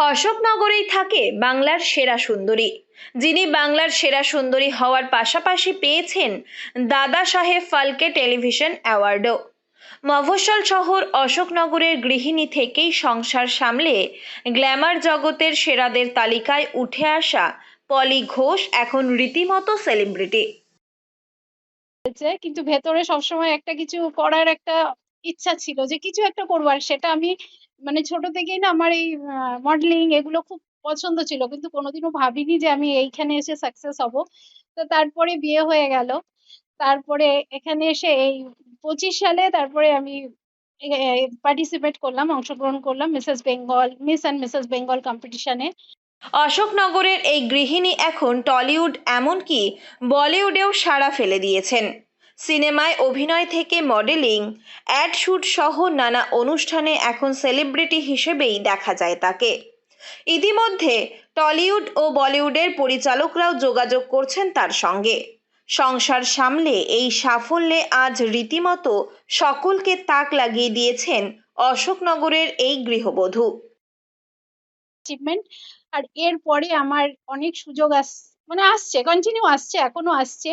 অশোকনগরেই থাকে বাংলার সেরা সুন্দরী, যিনি বাংলার সেরা সুন্দরী হওয়ার পাশাপাশি পেয়েছেন দাদা সাহেব ফালকে টেলিভিশন অ্যাওয়ার্ডও। মফস্বল শহর অশোকনগরের গৃহিণী থেকেই সংসার সামলে গ্ল্যামার জগতের সেরাদের তালিকায় উঠে আসা পলি ঘোষ এখন রীতিমতো সেলিব্রিটি। হয়েছে। কিন্তু ভেতরে সবসময় একটা কিছু করার একটা ইচ্ছা ছিল যে কিছু একটা করবো। আর সেটা আমি মানে ছোট থেকেই না আমার এই মডেলিং এগুলো খুব পছন্দ ছিল। কিন্তু কোনোদিনও ভাবিনি যে আমি এইখানে এসে সাকসেস হব। তো তারপরে বিয়ে হয়ে গেল। তারপরে এখানে এসে এই 25 সালে তারপরে আমি পার্টিসিপেট করলাম, অংশগ্রহণ করলাম মিস অ্যান্ড মিসেস বেঙ্গল কম্পিটিশনে। অশোকনগরের এই গৃহিণী এখন টলিউড এমনকি বলিউডেও সাড়া ফেলে দিয়েছেন। সিনেমায় অভিনয় থেকে মডেলিং, অ্যাড শুট সহ নানা অনুষ্ঠানে এখন সেলিব্রিটি হিসেবেই দেখা যায় তাকে। ইতিমধ্যে টলিউড ও বলিউডের পরিচালকরাও যোগাযোগ করছেন তার সঙ্গে। সংসার সামলে এই সাফল্যে আজ রীতিমতো সকলকে তাক লাগিয়ে দিয়েছেন অশোকনগরের এই গৃহবধূ। অ্যাচিভমেন্ট। আর এরপরে আমার অনেক সুযোগ মানে আসছে, কন্টিনিউ আসছে, এখনো আসছে।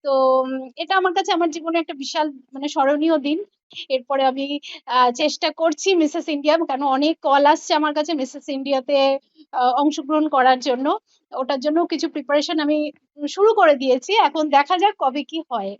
তো এটা আমার কাছে আমার জীবনে একটা বিশাল মানে স্মরণীয় দিন। এরপরে আমি চেষ্টা করছি মিসেস ইন্ডিয়া, কারণ অনেক কল আসছে আমার কাছে মিসেস ইন্ডিয়াতে অংশগ্রহণ করার জন্য। ওটার জন্য কিছু প্রিপারেশন আমি শুরু করে দিয়েছি, এখন দেখা যাক কবে কি হয়।